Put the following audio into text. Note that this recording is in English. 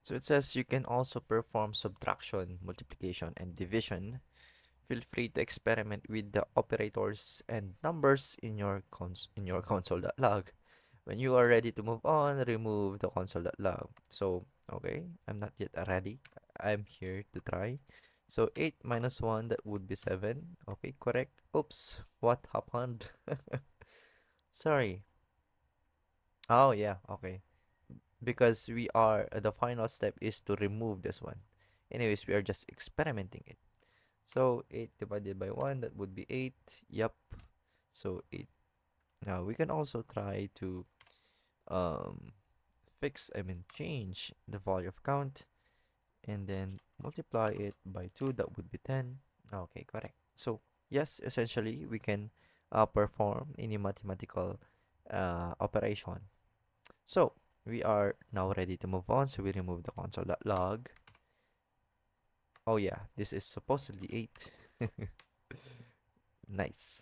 So it says you can also perform subtraction, multiplication, and division. Feel free to experiment with the operators and numbers in your console.log. When you are ready to move on, remove the console.log. So, okay, I'm not yet ready. I'm here to try. So 8 minus 1, that would be 7. Okay, correct. Oops, what happened? Sorry. Oh, yeah, okay. Because the final step is to remove this one. Anyways, we are just experimenting it. So 8 divided by 1, that would be 8. Yep. So 8. Now we can also try to um change the value of count and then multiply it by 2, that would be 10. Okay, correct. So yes, essentially we can perform any mathematical operation. So we are now ready to move on, so we remove the console.log. Oh yeah, this is supposedly 8. Nice.